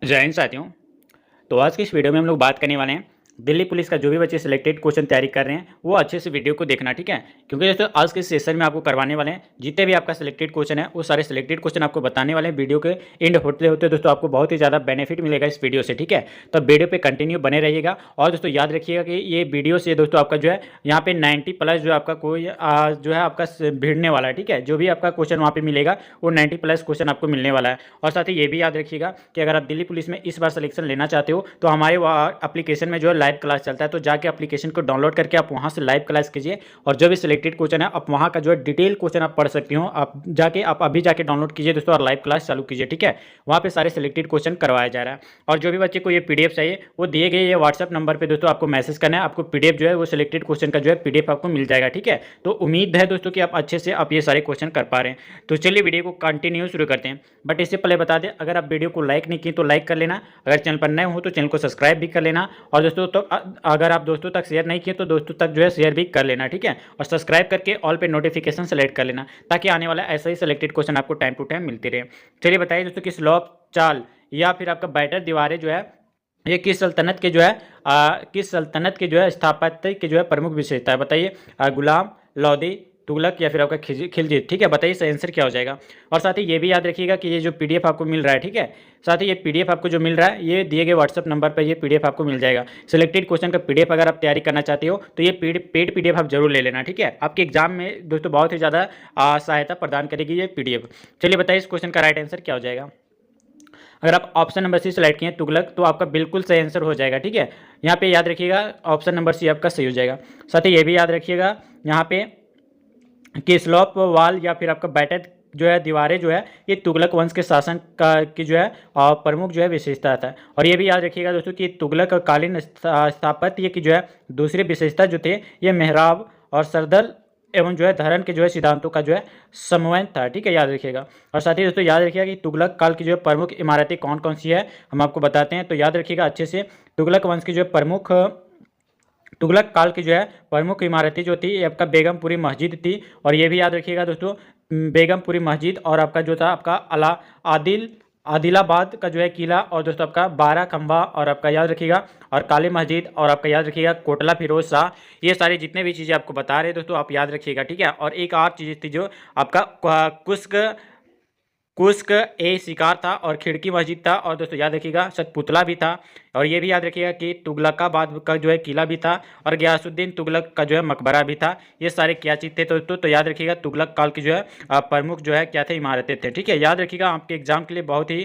जय हिंद साथियों। तो आज की इस वीडियो में हम लोग बात करने वाले हैं दिल्ली पुलिस का। जो भी बच्चे सिलेक्टेड क्वेश्चन तैयारी कर रहे हैं वो अच्छे से वीडियो को देखना, ठीक है। क्योंकि दोस्तों आज के सेशन में आपको करवाने वाले हैं जितने भी आपका सिलेक्टेड क्वेश्चन है वो सारे सिलेक्टेड क्वेश्चन आपको बताने वाले हैं। वीडियो के एंड होते होते दोस्तों आपको बहुत ही ज़्यादा बेनिफिट मिलेगा इस वीडियो से, ठीक है। तो वीडियो पे कंटिन्यू बने रहिएगा। और दोस्तों याद रखिएगा कि ये वीडियो से दोस्तों आपका जो है यहाँ पे 90+ जो आपका कोई जो है आपका भिड़ने वाला है, ठीक है। जो भी आपका क्वेश्चन वहाँ पे मिलेगा वो 90+ क्वेश्चन आपको मिलने वाला है। और साथ ही ये भी याद रखिएगा कि अगर आप दिल्ली पुलिस में इस बार सिलेक्शन लेना चाहते हो तो हमारे एप्लीकेशन में जो है लाइव क्लास चलता है। तो जाके एप्लीकेशन को डाउनलोड करके आप वहाँ से लाइव क्लास कीजिए और जो भी सिलेक्टेड क्वेश्चन है आप वहाँ का जो है डिटेल क्वेश्चन आप पढ़ सकती हो। आप अभी जाके डाउनलोड कीजिए दोस्तों और लाइव क्लास चालू कीजिए, ठीक है। वहाँ पे सारे सिलेक्टेड क्वेश्चन करवाया जा रहा है। और जो भी बच्चे को ये पीडीएफ चाहिए वो दिए गए ये व्हाट्सअप नंबर पर दोस्तों आपको मैसेज करना है। आपको पीडीएफ जो है वो सिलेक्टेड क्वेश्चन का जो है पीडीएफ आपको मिल जाएगा, ठीक है। तो उम्मीद है दोस्तों कि आप अच्छे से आप ये सारे क्वेश्चन कर पा रहे हैं। तो चलिए वीडियो को कंटिन्यू शुरू करते हैं। बट इससे पहले बता दें, अगर आप वीडियो को लाइक नहीं किए तो लाइक कर लेना। अगर चैनल पर नए हो तो चैनल को सब्सक्राइब भी कर लेना। और दोस्तों तो अगर आप दोस्तों तक शेयर नहीं किए तो दोस्तों तक जो है शेयर भी कर लेना, ठीक है। और सब्सक्राइब करके ऑल पे नोटिफिकेशन सेलेक्ट कर लेना ताकि आने वाला ऐसा ही सिलेक्टेड क्वेश्चन आपको टाइम टू टाइम मिलती रहे। चलिए बताइए दोस्तों कि स्लॉप चाल या फिर आपका बैटर दीवारें जो है ये किस सल्तनत के जो है किस सल्तनत के जो है स्थापत्य के जो है प्रमुख विशेषता है? बताइए। गुलाम, लोदी, तुगलक या फिर आपका खिलजी, ठीक है। बताइए इसका आंसर क्या हो जाएगा। और साथ ही ये भी याद रखिएगा कि ये जो पीडीएफ आपको मिल रहा है, ठीक है। साथ ही ये पीडीएफ आपको जो मिल रहा है ये दिए गए व्हाट्सअप नंबर पर ये पीडीएफ आपको मिल जाएगा। सिलेक्टेड क्वेश्चन का पीडीएफ अगर आप तैयारी करना चाहते हो तो ये पेड पीडीएफ आप जरूर ले लेना, ठीक है। आपके एग्जाम में दोस्तों बहुत ही ज़्यादा सहायता प्रदान करेगी ये पीडीएफ। चलिए बताइए इस क्वेश्चन का राइट आंसर क्या हो जाएगा। अगर आप ऑप्शन नंबर सी सेलेक्ट किए तुगलक तो आपका बिल्कुल सही आंसर हो जाएगा, ठीक है। यहाँ पे याद रखिएगा ऑप्शन नंबर सी आपका सही हो जाएगा। साथ ही ये भी याद रखिएगा यहाँ पे कि स्लोप वाल या फिर आपका बैठक जो है दीवारें जो है ये तुगलक वंश के शासन का की जो है प्रमुख जो है विशेषता था। और ये भी याद रखिएगा दोस्तों कि तुगलक कालीन स्थापत्य की जो है दूसरी विशेषता जो थे ये मेहराब और सरदल एवं जो है धरण के जो है सिद्धांतों का जो है समन्वय था, ठीक है। याद रखिएगा। और साथ ही दोस्तों याद रखिएगा कि तुगलक काल की जो है प्रमुख इमारतें कौन कौन सी है हम आपको बताते हैं। तो याद रखिएगा अच्छे से, तुगलक वंश की जो है प्रमुख तुगलक काल की जो है प्रमुख इमारतें जो थी ये आपका बेगमपुरी मस्जिद थी। और ये भी याद रखिएगा दोस्तों बेगमपुरी मस्जिद और आपका जो था आपका आदिलाबाद का जो है किला और दोस्तों आपका 12 खंबा और आपका याद रखिएगा और काली मस्जिद और आपका याद रखिएगा कोटला फिरोज शाह। ये सारी जितने भी चीज़ें आपको बता रहे हैं दोस्तों आप याद रखिएगा, ठीक है। और एक और चीज़ थी जो आपका कुस्क ए शिकार था और खिड़की मस्जिद था और दोस्तों याद रखिएगा सतपुतला भी था। और ये भी याद रखिएगा कि तुगलकाबाद का जो है किला भी था और गयासुद्दीन तुगलक का जो है मकबरा भी था। ये सारे क्या चीज़ थे तो याद रखिएगा तुगलक काल की जो है प्रमुख जो है क्या थे इमारतें थे, ठीक है। याद रखिएगा आपके एग्जाम के लिए बहुत ही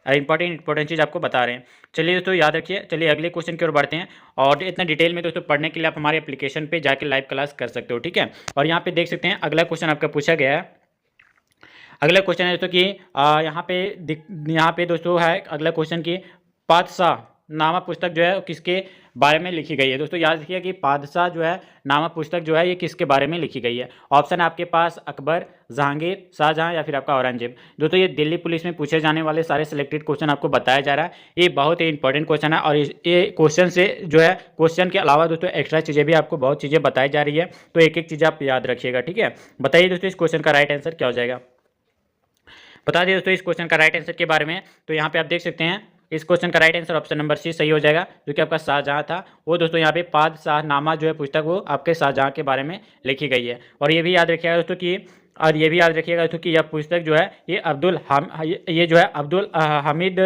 इंपॉर्टेंट चीज़ आपको बता रहे हैं। चलिए दोस्तों याद रखिए। चलिए अगले क्वेश्चन की ओर बढ़ते हैं। और इतना डिटेल में दोस्तों पढ़ने के लिए आप हमारे एप्लीकेशन पे जाके लाइव क्लास कर सकते हो, ठीक है। और यहाँ पे देख सकते हैं अगला क्वेश्चन आपका पूछा गया है। अगला क्वेश्चन है दोस्तों कि यहाँ पे दोस्तों है अगला क्वेश्चन की पादशाह नामा पुस्तक जो है किसके बारे में लिखी गई है। दोस्तों याद रखिए कि पादशाह जो है नामा पुस्तक जो है ये किसके बारे में लिखी गई है। ऑप्शन है आपके पास अकबर, जहांगीर, शाहजहां या फिर आपका औरंगजेब। दोस्तों ये दिल्ली पुलिस में पूछे जाने वाले सारे सिलेक्टेड क्वेश्चन आपको बताया जा रहा है। ये बहुत ही इंपॉर्टेंट क्वेश्चन है और ये क्वेश्चन से जो है क्वेश्चन के अलावा दोस्तों एक्स्ट्रा चीज़ें भी आपको बहुत चीज़ें बताई जा रही है। तो एक एक चीज़ आप याद रखिएगा, ठीक है। बताइए दोस्तों इस क्वेश्चन का राइट आंसर क्या हो जाएगा। बता दिए दोस्तों इस क्वेश्चन का राइट आंसर के बारे में। तो यहाँ पे आप देख सकते हैं इस क्वेश्चन का right answer option number C सही हो जाएगा जो कि आपका शाहजहां था। वो दोस्तों यहाँ पे पादशाहनामा जो है पुस्तक वो आपके शाहजहां के बारे में लिखी गई है। और ये भी याद रखिएगा दोस्तों कि यह पुस्तक जो है ये जो है अब्दुल हामिद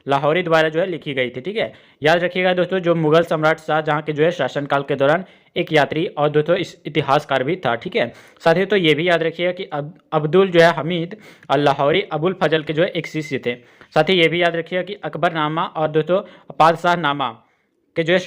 लाहौरी द्वारा जो है लिखी गई थी, ठीक है। याद रखिएगा दोस्तों जो मुगल सम्राट शाहजहां के जो है शासनकाल के दौरान एक यात्री और दोस्तों इस इतिहासकार भी था, ठीक है। साथ ही तो ये भी याद रखिएगा कि अब्दुल जो है हमीद और लाहौरी अबुल फजल के जो है एक शिष्य थे। साथ ही ये भी याद रखिएगा कि अकबरनामा और दोस्तों पादशाहनामा के जो है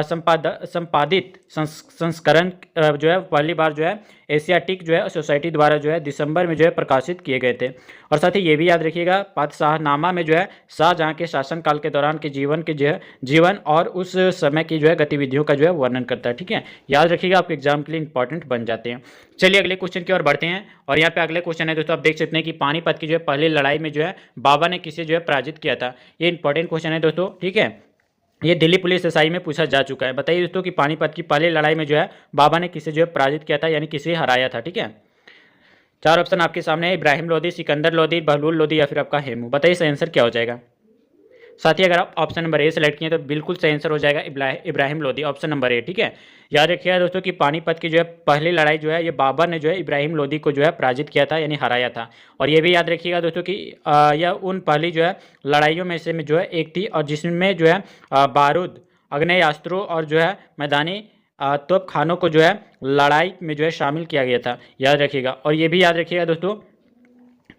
संपादित संस्करण जो है पहली बार जो है एशियाटिक जो है सोसाइटी द्वारा जो है दिसंबर में जो है प्रकाशित किए गए थे। और साथ ही ये भी याद रखिएगा पादशाहनामा में जो है शाहजहां के शासनकाल के दौरान के जीवन और उस समय की जो है गतिविधियों का जो है वर्णन करता है, ठीक है। याद रखिएगा आपके एग्जाम के लिए इंपॉर्टेंट बन जाते हैं। चलिए अगले क्वेश्चन की ओर बढ़ते हैं। और यहाँ पे अगले क्वेश्चन है दोस्तों आप देख सकते हैं कि पानीपत की जो है पहली लड़ाई में जो है बाबा ने किसे जो है पराजित किया था। ये इंपॉर्टेंट क्वेश्चन है दोस्तों, ठीक है। ये दिल्ली पुलिस एसआई में पूछा जा चुका है। बताइए दोस्तों कि पानीपत की पहली लड़ाई में जो है बाबा ने किसे जो है पराजित किया था यानी किसे हराया था, ठीक है। चार ऑप्शन आपके सामने है, इब्राहिम लोदी, सिकंदर लोदी, बहलूल लोदी या फिर आपका हेमू। बताइए इसका आंसर क्या हो जाएगा। साथ ही अगर आप ऑप्शन नंबर ए सेलेक्ट किए तो बिल्कुल सही आंसर हो जाएगा Ibrahim Lodi, option number A. ठीक है, याद रखिएगा दोस्तों कि पानीपत की जो है पहली लड़ाई जो है ये बाबर ने जो है इब्राहिम लोदी को जो है पराजित किया था, यानी हराया था। और ये भी याद रखिएगा दोस्तों कि यह उन पहली जो है लड़ाइयों में से में जो है एक थी, और जिसमें जो है बारूद, आग्नेयास्त्रों और जो है मैदानी तोप खानों को जो है लड़ाई में जो है शामिल किया गया था, याद रखिएगा। और ये भी याद रखिएगा दोस्तों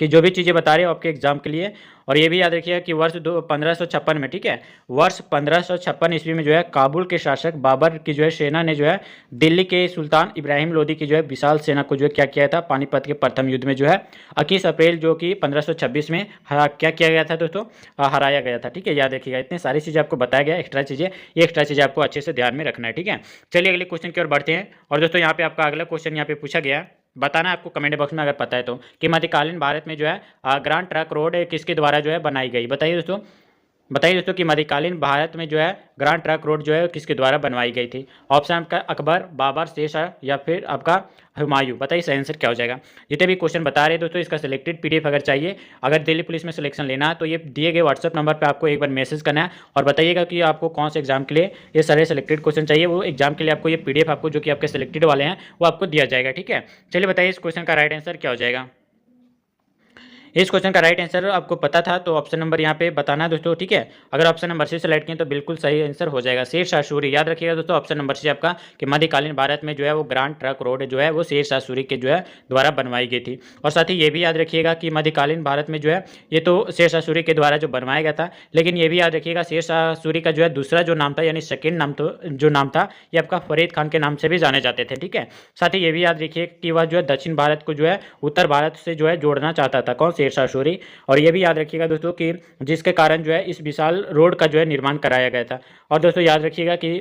कि जो भी चीज़ें बता रहे हो आपके एग्जाम के लिए। और ये भी याद रखिएगा कि वर्ष 1556 में, ठीक है, वर्ष 1556 ईस्वी में जो है काबुल के शासक बाबर की जो है सेना ने जो है दिल्ली के सुल्तान इब्राहिम लोदी की जो है विशाल सेना को जो है क्या किया था, पानीपत के प्रथम युद्ध में जो है 21 अप्रैल जो कि 1526 में क्या किया गया था दोस्तों, हराया गया था। ठीक है, याद रखिएगा, इतनी सारी चीज़ें आपको बताया गया, एक्स्ट्रा चीज़ें, ये एक्स्ट्रा चीज़ें आपको अच्छे से ध्यान में रखना है। ठीक है, चलिए अगले क्वेश्चन की ओर बढ़ते हैं। और दोस्तों यहाँ पे आपका अगला क्वेश्चन यहाँ पे पूछा गया है, बताना आपको कमेंट बॉक्स में अगर पता है तो, कि मध्यकालीन भारत में जो है ग्रांड ट्रंक रोड किसके द्वारा जो है बनाई गई। बताइए दोस्तों, बताइए दोस्तों कि मध्यकालीन भारत में जो है ग्रांड ट्रंक रोड जो है किसके द्वारा बनवाई गई थी। ऑप्शन आपका अकबर, बाबर, शेरशाह या फिर आपका हुमायूं। बताइए सही आंसर क्या हो जाएगा। जितने भी क्वेश्चन बता रहे हैं दोस्तों, इसका सिलेक्टेड पीडीएफ अगर चाहिए, अगर दिल्ली पुलिस में सिलेक्शन लेना है तो ये दिए गए व्हाट्सअप नंबर पर आपको एक बार मैसेज करना है और बताइएगा कि आपको कौन से एग्जाम के लिए ये सारे सिलेक्टेड क्वेश्चन चाहिए। वो एग्जाम के लिए आपको ये पीडीएफ आपको जो कि आपके सिलेक्टेड वाले हैं वो आपको दिया जाएगा। ठीक है, चलिए बताइए इस क्वेश्चन का राइट आंसर क्या हो जाएगा। इस क्वेश्चन का राइट आंसर आपको पता था तो ऑप्शन नंबर यहाँ पे बताना दोस्तों। ठीक है, अगर ऑप्शन नंबर सी सेलेक्ट किए तो बिल्कुल सही आंसर हो जाएगा शेरशाह सूरी। याद रखिएगा दोस्तों ऑप्शन नंबर सी आपका, कि मध्यकालीन भारत में जो है वो ग्रांड ट्रंक रोड जो है वो शेरशाह सूरी के जो है द्वारा बनवाई गई थी। और साथ ही ये भी याद रखिएगा कि मध्यकालीन भारत में जो है ये तो शेरशाह सूरी के द्वारा जो बनवाया गया था, लेकिन ये भी याद रखिएगा शेरशाह सूरी का जो है दूसरा जो नाम था, यानी सेकेंड नाम तो जो नाम था ये आपका फरीद खान के नाम से भी जाने जाते थे। ठीक है, साथ ही ये भी याद रखिए कि वह जो है दक्षिण भारत को जो है उत्तर भारत से जो है जोड़ना चाहता था, कौन, शेरशाह सूरी। और ये भी याद रखिएगा दोस्तों कि जिसके कारण जो है इस विशाल रोड का जो है निर्माण कराया गया था। और दोस्तों याद रखिएगा कि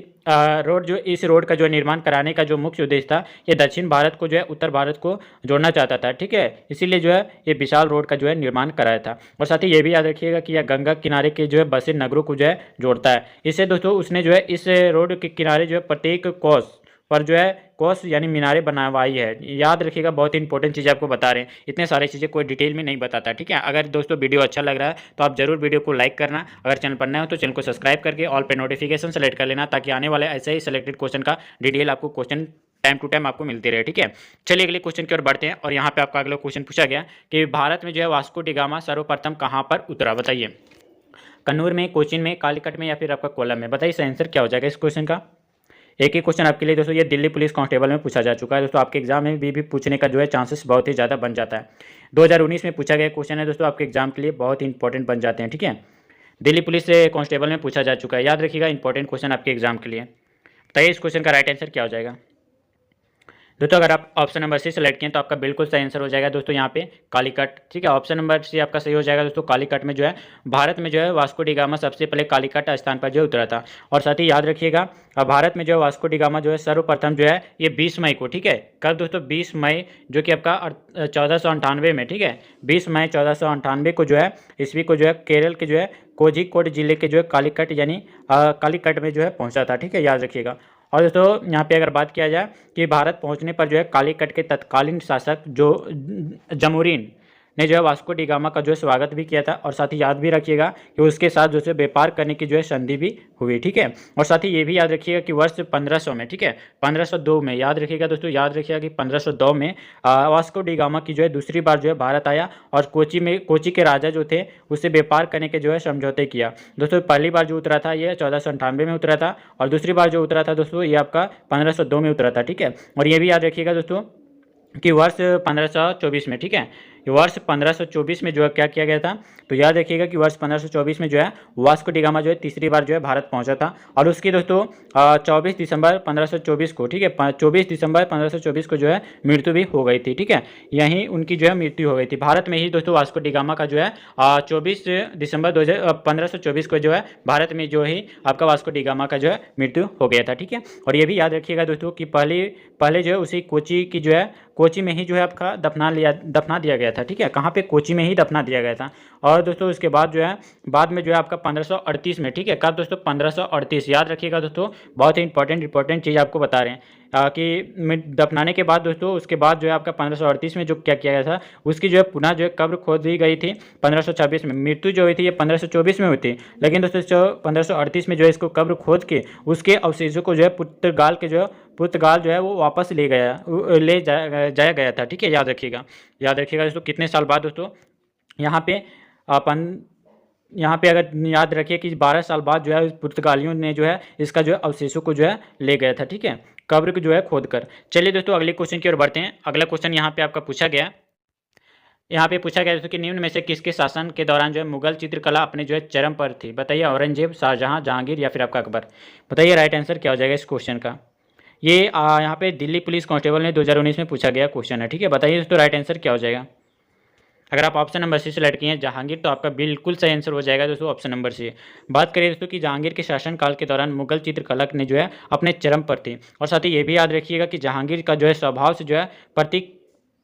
इस रोड का जो है निर्माण कराने का जो मुख्य उद्देश्य था, ये दक्षिण भारत को जो है उत्तर भारत को जोड़ना चाहता था। ठीक है, इसीलिए जो है ये विशाल रोड का जो है निर्माण कराया था। और साथ ही ये भी याद रखिएगा कि यह गंगा किनारे के जो है बसे नगरों को जो है जोड़ता है। इससे दोस्तों उसने जो है इस रोड के किनारे जो है प्रत्येक कोस पर जो है कोस यानी मीनारे बनवाई है। याद रखिएगा, बहुत ही इंपॉर्टेंट चीज़ आपको बता रहे हैं, इतने सारी चीज़ें कोई डिटेल में नहीं बताता। ठीक है, अगर दोस्तों वीडियो अच्छा लग रहा है तो आप जरूर वीडियो को लाइक करना, अगर चैनल पर नए हो तो चैनल को सब्सक्राइब करके ऑल पे नोटिफिकेशन सेलेक्ट कर लेना, ताकि आने वाले ऐसे ही सिलेक्टेड क्वेश्चन का डिटेल आपको क्वेश्चन टाइम टू टाइम आपको मिलती रहे। ठीक है, चलिए अगले क्वेश्चन की ओर बढ़ते हैं। और यहाँ पे आपका अगला क्वेश्चन पूछा गया कि भारत में जो है वास्को डी गामा सर्वप्रथम कहाँ पर उतरा। बताइए, कन्नूर में, कोचीन में, कालीकट में या फिर आपका कोलम में। बताइए सही आंसर क्या हो जाएगा इस क्वेश्चन का। एक ही क्वेश्चन आपके लिए दोस्तों ये दिल्ली पुलिस कांस्टेबल में पूछा जा चुका है दोस्तों, आपके एग्जाम में भी पूछने का जो है चांसेस बहुत ही ज़्यादा बन जाता है। 2019 में पूछा गया क्वेश्चन है दोस्तों, आपके एग्जाम के लिए बहुत ही इंपॉर्टेंट बन जाते हैं। ठीक है, दिल्ली पुलिस से कांस्टेबल में पूछा जा चुका है, याद रखिएगा इंपॉर्टेंट क्वेश्चन आपके एग्जाम के लिए। बताइए इस क्वेश्चन का राइट आंसर क्या हो जाएगा। दोस्तों अगर आप ऑप्शन नंबर सी सेलेक्ट किए तो आपका बिल्कुल सही आंसर हो जाएगा दोस्तों यहाँ पे कालीकट। ठीक है, ऑप्शन नंबर सी आपका सही हो जाएगा दोस्तों। कालीकट में जो है भारत में जो है वास्को डी गामा सबसे पहले कालीकट स्थान पर जो है उतरा था। और साथ ही याद रखिएगा भारत में जो है वास्को डी गामा जो है सर्वप्रथम जो है ये 20 मई को, ठीक है, कल दोस्तों 20 मई जो कि आपका 1498 में, ठीक है, 20 मई 1498 को जो है ईस्वी को जो है केरल के जो है कोझिकोड जिले के जो है कालीकट यानी कालीकट में जो है पहुँचा था। ठीक है, याद रखिएगा। और दोस्तों यहाँ पे अगर बात किया जाए कि भारत पहुँचने पर जो है कालीकट के तत्कालीन शासक जो जमोरीन ने जो है वास्को डी गामा का जो है स्वागत भी किया था। और साथ ही याद भी रखिएगा कि उसके साथ जो है व्यापार करने की जो है संधि भी हुई। ठीक है, और साथ ही ये भी याद रखिएगा कि वर्ष 1500 में, ठीक है, 1502 में, याद रखिएगा दोस्तों, याद रखिएगा कि 1502 में वास्को डी गामा की जो है दूसरी बार जो है भारत आया और कोची के राजा जो थे उससे व्यापार करने के जो है समझौते किया। दोस्तों पहली बार जो उतरा था ये 1498 में उतरा था और दूसरी बार जो उतरा था दोस्तों ये आपका 1502 में उतरा था। ठीक है, और ये भी याद रखिएगा दोस्तों कि वर्ष 1524 में, ठीक है, वर्ष 1524 में जो है क्या किया गया था, तो याद रखिएगा कि वर्ष 1524 में जो है वास्को डी गामा जो है तीसरी बार जो है भारत पहुंचा था। और उसकी दोस्तों 24 दिसंबर 1524 को, ठीक है, 24 दिसंबर 1524 को जो है मृत्यु भी हो गई थी। ठीक है, यहीं उनकी जो है मृत्यु हो गई थी भारत में ही दोस्तों। वास्को डी गामा का जो है 24 दिसंबर 1524 को जो है भारत में जो ही आपका वास्को डी गामा का जो है मृत्यु हो गया था। ठीक है, और ये भी याद रखिएगा दोस्तों कि पहले जो है उसी कोची की जो है कोची में ही जो है आपका दफना दिया गया था। ठीक है, कहाँ पे, कोची में ही दफना दिया गया था। और दोस्तों उसके बाद जो है बाद में जो है आपका 1538 में, ठीक है, कब दोस्तों 1538, याद रखिएगा दोस्तों, बहुत ही इंपॉर्टेंट चीज़ आपको बता रहे हैं। कि दफनाने के बाद दोस्तों उसके बाद जो है आपका 1538 में जो क्या किया गया था, उसकी जो है पुनः जो है कब्र खोद दी गई थी 1526 में। मृत्यु जो हुई थी ये 1524 में हुई थी, लेकिन दोस्तों 1538 में जो है इसको कब्र खोद के उसके अवशेषों को जो है पुर्तगाल जो है वो वापस ले जाया गया था। ठीक है, याद रखिएगा दोस्तों। कितने साल बाद दोस्तों, यहाँ पे अगर याद रखिए कि 12 साल बाद जो है पुर्तगालियों ने जो है इसका जो है अवशेषों को जो है ले गया था। ठीक है, कब्र को जो है खोद कर। चलिए दोस्तों अगले क्वेश्चन की ओर बढ़ते हैं। अगला क्वेश्चन यहाँ पे आपका पूछा गया, दोस्तों कि निम्न में से किसके शासन के दौरान जो है मुगल चित्रकला अपने जो है चरम पर थी? बताइए, औरंगजेब, शाहजहां, जहांगीर या फिर आपका अकबर? बताइए राइट आंसर क्या हो जाएगा इस क्वेश्चन का। ये यहाँ पे दिल्ली पुलिस कांस्टेबल ने 2019 में पूछा गया क्वेश्चन है। ठीक है, बताइए दोस्तों राइट आंसर क्या हो जाएगा। अगर आप ऑप्शन नंबर सी सेलेक्ट किए हैं जहांगीर, तो आपका बिल्कुल सही आंसर हो जाएगा दोस्तों ऑप्शन नंबर सी। बात करिए दोस्तों कि जहांगीर के शासनकाल के दौरान मुगल चित्रकला ने जो है अपने चरम पर थी। और साथ ही ये भी याद रखिएगा कि जहांगीर का जो है स्वभाव से जो है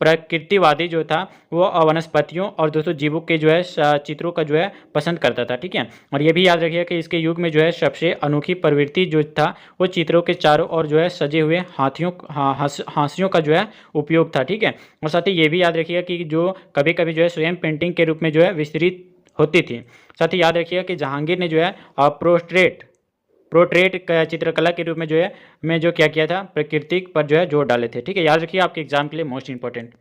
प्रकृतिवादी जो था वो वनस्पतियों और दोस्तों जीवों के जो है चित्रों का जो है पसंद करता था। ठीक है, और ये भी याद रखिएगा कि इसके युग में जो है सबसे अनोखी प्रवृत्ति जो था वो चित्रों के चारों ओर जो है सजे हुए हांसियों का जो है उपयोग था। ठीक है, और साथ ही ये भी याद रखिएगा कि जो कभी कभी जो है स्वयं पेंटिंग के रूप में जो है विस्तृत होती थी। साथ ही याद रखिएगा कि जहांगीर ने जो है प्रोट्रेट चित्रकला के रूप में जो क्या किया था, प्रकृति पर जो है जोर डाले थे। ठीक है, याद रखिए आपके एग्जाम के लिए मोस्ट इंपॉर्टेंट।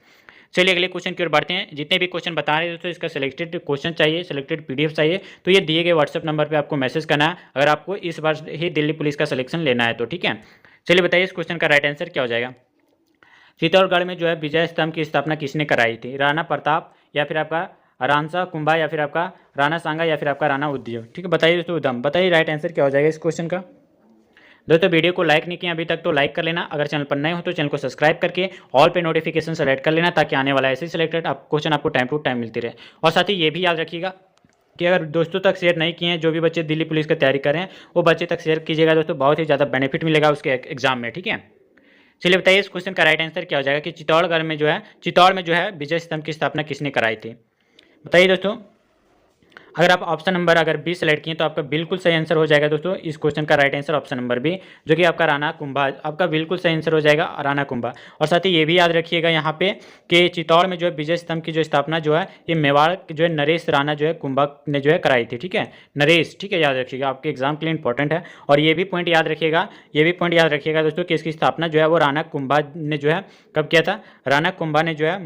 चलिए अगले क्वेश्चन की ओर बढ़ते हैं। जितने भी क्वेश्चन बता रहे हैं दोस्तों इसका सिलेक्टेड क्वेश्चन चाहिए, सिलेक्टेड पीडीएफ चाहिए, तो ये दिए गए व्हाट्सएप नंबर पे आपको मैसेज करना है अगर आपको इस बार ही दिल्ली पुलिस का सिलेक्शन लेना है तो। ठीक है, चलिए बताइए इस क्वेश्चन का राइट आंसर क्या हो जाएगा। चित्तौड़गढ़ में जो है विजय स्तंभ की स्थापना किसने कराई थी? राणा प्रताप या फिर आपका रानसा कुंभा या फिर आपका राणा सांगा या फिर आपका राणा उदय? ठीक है, बताइए दोस्तों उदम। बताइए राइट आंसर क्या हो जाएगा इस क्वेश्चन का। दोस्तों वीडियो को लाइक नहीं किया अभी तक तो लाइक कर लेना। अगर चैनल पर नए हो तो चैनल को सब्सक्राइब करके ऑल पे नोटिफिकेशन सेलेक्ट कर लेना, ताकि आने वाला ऐसे सिलेक्टेड क्वेश्चन आपको टाइम टू टाइम मिलती रहे। और साथ ही ये भी याद रखिएगा कि अगर दोस्तों तक शेयर नहीं किए हैं, जो भी बच्चे दिल्ली पुलिस की तैयारी कर रहे हैं वो बच्चे तक शेयर कीजिएगा दोस्तों, बहुत ही ज़्यादा बेनिफिट मिलेगा उसके एग्जाम में। ठीक है, चलिए बताइए इस क्वेश्चन का राइट आंसर क्या हो जाएगा कि चित्तौड़ में जो है विजय स्तंभ की स्थापना किसने कराई थी? बताइए दोस्तों। अगर आप ऑप्शन नंबर अगर बी सेलेक्ट किए तो आपका बिल्कुल सही आंसर हो जाएगा दोस्तों इस क्वेश्चन का right answer option number B, जो कि आपका राणा कुंभा, आपका बिल्कुल सही आंसर हो जाएगा राणा कुंभा। और साथ ही ये भी याद रखिएगा यहाँ पे कि चित्तौड़ में जो है विजय स्तंभ की जो स्थापना जो है ये मेवाड़ जो है नरेश राणा जो है कुंभा ने जो है कराई थी। ठीक है, नरेश। ठीक है, याद रखिएगा आपके एग्जाम के लिए इंपॉर्टेंट है। और ये भी पॉइंट याद रखिएगा दोस्तों कि इसकी स्थापना जो है वो राणा कुंभा ने जो है कब किया था? राणा कुंभा ने जो है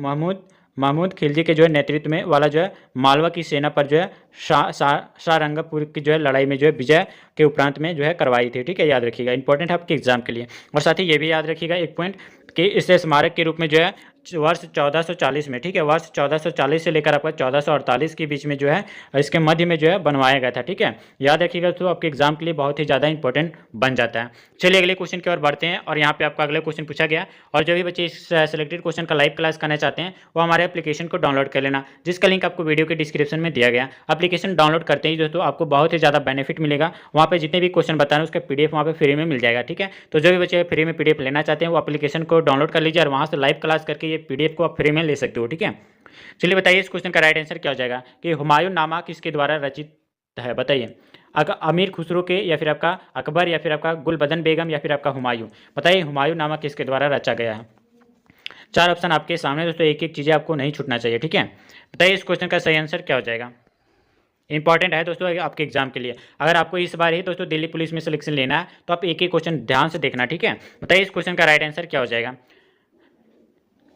महमूद खिलजी के जो है नेतृत्व में वाला जो है मालवा की सेना पर जो है शाहरंगपुर की जो है लड़ाई में जो है विजय के उपरांत में जो है करवाई थी। ठीक है, याद रखिएगा, इंपॉर्टेंट है आपके एग्जाम के लिए। और साथ ही ये भी याद रखिएगा एक पॉइंट कि इसे स्मारक के रूप में जो है वर्ष 1440 में, ठीक है, वर्ष 1440 से लेकर आपका 1448 के बीच में जो है इसके मध्य में जो है बनवाया गया था। ठीक है, याद रखिएगा तो आपके एग्जाम के लिए बहुत ही ज़्यादा इंपॉर्टेंट बन जाता है। चलिए अगले क्वेश्चन की ओर बढ़ते हैं। और यहाँ पे आपका अगला क्वेश्चन पूछा गया, और जो भी बच्चे इस सिलेक्टेड क्वेश्चन का लाइव क्लास करना चाहते हैं वो हमारे एप्लीकेशन को डाउनलोड कर लेना, जिसका लिंक आपको वीडियो के डिस्क्रिप्शन में दिया गया। एप्लीकेशन डाउनलोड करते ही दोस्तों आपको बहुत ही ज़्यादा बेनिफिट मिलेगा। वहाँ पे जितने भी क्वेश्चन बता रहे हैं उसका पीडीएफ वहाँ पे फ्री में मिल जाएगा। ठीक है, तो जो भी बच्चे फ्री में पीडीएफ लेना चाहते हैं वो एप्लीकेशन को डाउनलोड कर लीजिए और वहाँ से लाइव क्लास करके ये पीडीएफ को आप फ्री में ले सकते हो। ठीक है, चलिए बताइए इस क्वेश्चन का राइट आंसर क्या हो जाएगा कि हुमायूं नामा किसके द्वारा रचित है? बताइए, अमीर खुसरो के या फिर आपका अकबर या फिर आपका गुलबदन बेगम या फिर आपका हुमायूं? बताइए हुमायूं नामा किसके द्वारा रचा गया है? 4 ऑप्शन आपके सामने दोस्तों, एक एक चीज़ें आपको नहीं छूटना चाहिए। ठीक है, बताइए इस क्वेश्चन का सही आंसर क्या हो जाएगा। इंपॉर्टेंट है दोस्तों आपके एग्जाम के लिए। अगर आपको इस बार ही दोस्तों दिल्ली पुलिस में सिलेक्शन लेना है तो आप एक एक क्वेश्चन ध्यान से देखना। ठीक है, बताइए इस क्वेश्चन का राइट आंसर क्या हो जाएगा।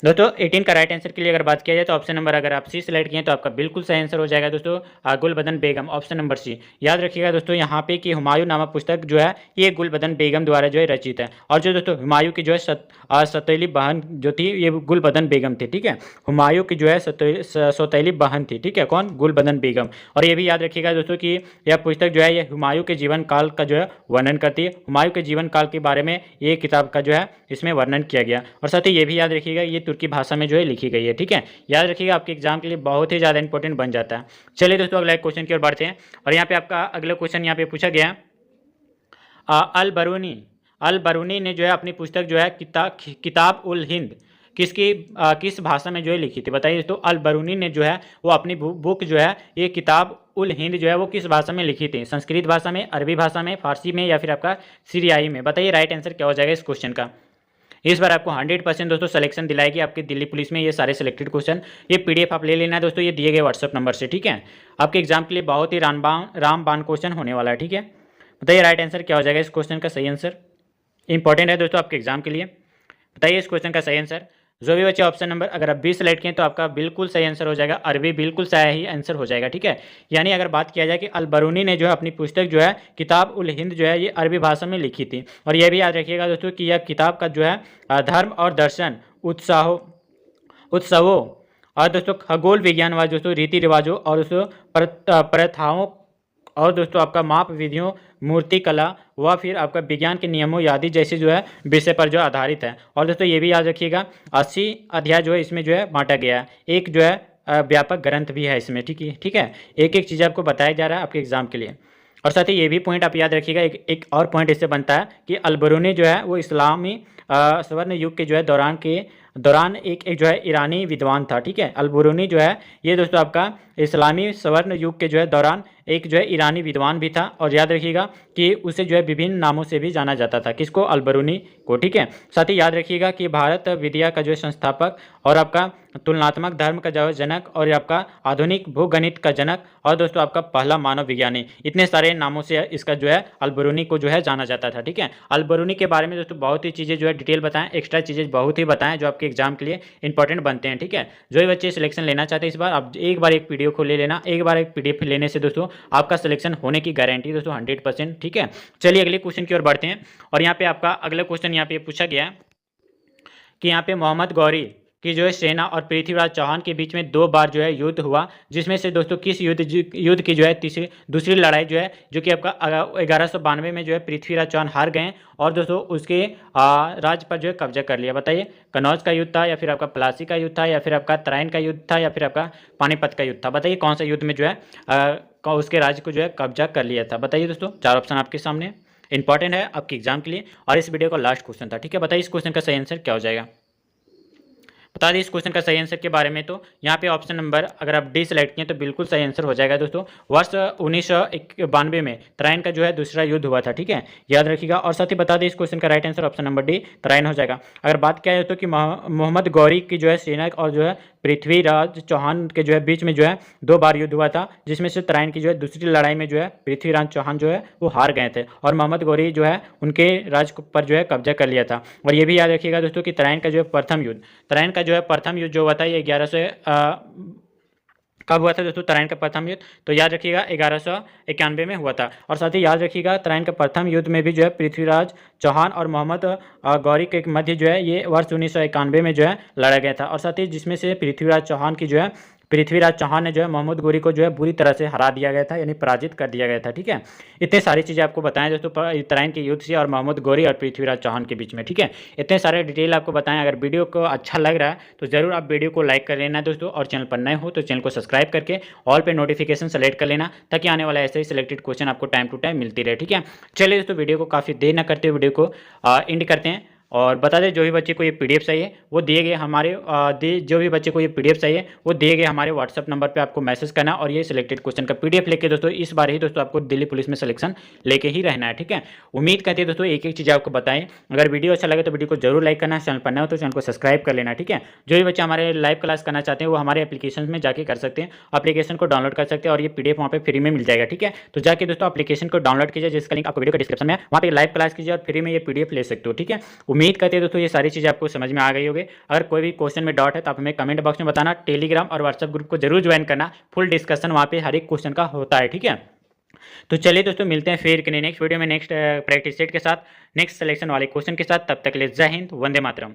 दोस्तों 18 का राइट आंसर के लिए अगर बात किया जाए तो ऑप्शन नंबर अगर आप सी सेलेक्ट किए तो आपका बिल्कुल सही आंसर हो जाएगा दोस्तों गुलबदन बेगम, ऑप्शन नंबर सी। याद रखिएगा दोस्तों यहाँ पे कि हुमायूं नामा पुस्तक जो है ये गुलबदन बेगम द्वारा जो है रचित है। और जो दोस्तों हुमायूं की जो है सौतेली बहन जो थी ये गुलबदन बेगम थी। ठीक है, हुमायूं की जो है सौतेली बहन थी। ठीक है, कौन? गुलबदन बेगम। और ये भी याद रखिएगा दोस्तों कि यह पुस्तक जो है ये हुमायूं के जीवन काल का जो है वर्णन करती है। हुमायूं के जीवन काल के बारे में ये किताब का जो है इसमें वर्णन किया गया। और साथ ही ये भी याद रखिएगा ये तुर्की भाषा में जो है लिखी गई है। ठीक है, याद रखिएगा आपके एग्जाम के लिए बहुत ही ज़्यादा इंपॉर्टेंट बन जाता है। चलिए दोस्तों अगला क्वेश्चन की ओर बढ़ते हैं। और यहाँ पे आपका अगला क्वेश्चन यहाँ पे पूछा गया, अल बरूनी ने जो है अपनी पुस्तक जो है किताब उल हिंद किस भाषा में जो है लिखी थी? बताइए दोस्तों अल बरूनी ने जो है वो अपनी बुक जो है ये किताब उल हिंद जो है वो किस भाषा में लिखी थी? संस्कृत भाषा में, अरबी भाषा में, फारसी में या फिर आपका सीरियाई में? बताइए राइट आंसर क्या हो जाएगा इस क्वेश्चन का। इस बार आपको 100% दोस्तों सिलेक्शन दिलाएगी आपकी दिल्ली पुलिस में ये सारे सिलेक्टेड क्वेश्चन। ये PDF आप ले लेना है दोस्तों, ये दिए गए व्हाट्सअप नंबर से, ठीक है। आपके एग्जाम के लिए बहुत ही रामबान क्वेश्चन होने वाला है, ठीक है। बताइए राइट आंसर क्या हो जाएगा इस क्वेश्चन का सही आंसर। इंपॉर्टेंट है दोस्तों आपके एग्जाम के लिए। बताइए इस क्वेश्चन का सही आंसर। जो भी बच्चे ऑप्शन नंबर अगर आप 20 सेलेक्ट किए तो आपका बिल्कुल सही आंसर हो जाएगा, अरबी बिल्कुल सही आंसर हो जाएगा, ठीक है। यानी अगर बात किया जाए कि अल-बरूनी ने जो है अपनी पुस्तक जो है किताब उल हिंद जो है ये अरबी भाषा में लिखी थी। और यह भी याद रखिएगा दोस्तों कि यह किताब का जो है धर्म और दर्शन, उत्सवों और दोस्तों खगोल विज्ञान व दोस्तों रीति रिवाजों और दोस्तों प्रथाओं और दोस्तों आपका माप विधियों, मूर्ति कला व फिर आपका विज्ञान के नियमों आदि जैसे जो है विषय पर जो आधारित है। और दोस्तों ये भी याद रखिएगा 80 अध्याय जो है इसमें जो है बांटा गया है। एक जो है व्यापक ग्रंथ भी है इसमें, ठीक है। एक एक चीज़ आपको बताया जा रहा है आपके एग्जाम के लिए। और साथ ही ये भी पॉइंट आप याद रखिएगा, एक और पॉइंट इससे बनता है कि अल-बरूनी जो है वो इस्लामी स्वर्ण युग के जो है दौरान एक जो है ईरानी विद्वान था, ठीक है। अल-बरूनी जो है ये दोस्तों आपका इस्लामी स्वर्ण युग के जो है दौरान एक जो है ईरानी विद्वान भी था। और याद रखिएगा कि उसे जो है विभिन्न नामों से भी जाना जाता था, किसको, अल-बरूनी को, ठीक है। साथ ही याद रखिएगा कि भारत विद्या का जो है संस्थापक और आपका तुलनात्मक धर्म का जो है जनक और आपका आधुनिक भूगणित का जनक और दोस्तों आपका पहला मानव विज्ञानी, इतने सारे नामों से इसका जो है अल-बरूनी को जो है जाना जाता था, ठीक है। अल-बरूनी के बारे में दोस्तों बहुत ही चीज़ें जो है डिटेल बताएं, एक्स्ट्रा चीज़ें बहुत ही बताएं जो आपके एग्जाम के लिए इंपॉर्टेंट बनते हैं, ठीक है। जो भी बच्चे सिलेक्शन लेना चाहते हैं इस बार आप एक बार एक PDF को ले लेना। एक बार एक PDF लेने से दोस्तों आपका सिलेक्शन होने की गारंटी दोस्तों 100%, ठीक है। चलिए अगले क्वेश्चन की ओर बढ़ते हैं। और यहाँ पे आपका अगला क्वेश्चन यहाँ पे पूछा गया है कि यहाँ पे मोहम्मद गौरी की जो है सेना और पृथ्वीराज चौहान के बीच में 2 बार जो है युद्ध हुआ, जिसमें से दोस्तों किस युद्ध की जो है दूसरी लड़ाई जो है जो कि आपका 1192 में जो है पृथ्वीराज चौहान हार गए और दोस्तों उसके राज्य पर जो है कब्जा कर लिया। बताइए कनौज का युद्ध था या फिर आपका प्लासी का युद्ध था या फिर आपका तराइन का युद्ध था या फिर आपका पानीपत का युद्ध था। बताइए कौन सा युद्ध में जो है उसके राज्य को जो है कब्जा कर लिया था। बताइए दोस्तों, 4 ऑप्शन आपके सामने, इंपॉर्टेंट है आपके एग्जाम के लिए और इस वीडियो का लास्ट क्वेश्चन था, ठीक है। बताइए इस क्वेश्चन का सही आंसर क्या हो जाएगा। बता दें इस क्वेश्चन का सही आंसर के बारे में, तो यहाँ पे ऑप्शन नंबर अगर आप डी सेलेक्ट किए तो बिल्कुल सही आंसर हो जाएगा दोस्तों। वर्ष 1992 में तराइन का जो है दूसरा युद्ध हुआ था, ठीक है, याद रखिएगा। और साथ ही बता दें इस क्वेश्चन का right answer option number D Tarain हो जाएगा। अगर बात किया जाए तो कि मोहम्मद गौरी की जो है सेना और जो है पृथ्वीराज चौहान के जो है बीच में जो है 2 बार युद्ध हुआ था, जिसमें से तराइन की जो है दूसरी लड़ाई में जो है पृथ्वीराज चौहान जो है वो हार गए थे और मोहम्मद गौरी जो है उनके राज्य पर जो है कब्जा कर लिया था। और ये भी याद रखिएगा दोस्तों कि तराइन का जो है प्रथम युद्ध जो हुआ था ये 1100 कब हुआ था दोस्तों तराइन का प्रथम युद्ध, तो याद रखिएगा 1191 में हुआ था। और साथ ही याद रखिएगा तराइन का प्रथम युद्ध में भी जो है पृथ्वीराज चौहान और मोहम्मद गौरी के मध्य जो है ये वर्ष 1991 में जो है लड़ा गया था। और साथ ही जिसमें से पृथ्वीराज चौहान ने जो है मोहम्मद गौरी को जो है बुरी तरह से हरा दिया गया था, यानी पराजित कर दिया गया था, ठीक है। इतने सारी चीज़ें आपको बताएं दोस्तों तराइन के युद्ध से और मोहम्मद गौरी और पृथ्वीराज चौहान के बीच में, ठीक है। इतने सारे डिटेल आपको बताएं। अगर वीडियो को अच्छा लग रहा है तो ज़रूर आप वीडियो को लाइक कर लेना दोस्तों, और चैनल पर नए हो तो चैनल को सब्सक्राइब करके ऑल पे नोटिफिकेशन सेलेक्ट कर लेना, ताकि आने वाला ऐसे ही सिलेक्टेड क्वेश्चन आपको टाइम टू टाइम मिलती रहे, ठीक है। चलिए दोस्तों वीडियो को काफ़ी देर न करते हुए वीडियो को एंड करते हैं। और बता दें जो भी बच्चे को ये PDF चाहिए वो दिए गए हमारे जो भी बच्चे को ये PDF चाहिए वो दिए गए हमारे व्हाट्सअप नंबर पे आपको मैसेज करना और ये सिलेक्टेड क्वेश्चन का PDF लेके दोस्तों इस बार ही दोस्तों आपको दिल्ली पुलिस में सिलेक्शन लेके ही रहना है, ठीक है। उम्मीद करते हैं दोस्तों एक एक चीज़ आपको बताएं। अगर वीडियो अच्छा लगे तो वीडियो को जरूर लाइक करना, चैनल पर नए हो तो चैनल को सब्सक्राइब कर लेना, ठीक है। जो भी बच्चे हमारे लाइव क्लास करना चाहते हैं वो हमारे एप्लीकेशन में जाके कर सकते हैं, एप्लीकेशन को डाउनलोड कर सकते हैं और ये PDF वहाँ पे फ्री में मिल जाएगा, ठीक है। तो जाके दोस्तों एप्लीकेशन को डाउनलोड कीजिए, जिसका लिंक आपको वीडियो का डिस्क्रिप्शन में है, वहाँ पे लाइव क्लास कीजिए और फ्री में ये PDF ले सकते हो, ठीक है। उम्मीद करते हैं दोस्तों ये सारी चीज़ें आपको समझ में आ गई होगी। अगर कोई भी क्वेश्चन में डाउट है तो आप हमें कमेंट बॉक्स में बताना। टेलीग्राम और व्हाट्सएप ग्रुप को जरूर ज्वाइन करना, फुल डिस्कशन वहाँ पे हर एक क्वेश्चन का होता है, ठीक है। तो चलिए दोस्तों मिलते हैं फिर नेक्स्ट वीडियो में नेक्स्ट प्रैक्टिस सेट के साथ, नेक्स्ट सिलेक्शन वाले क्वेश्चन के साथ। तब तक के लिए जय हिंद, वंदे मातरम।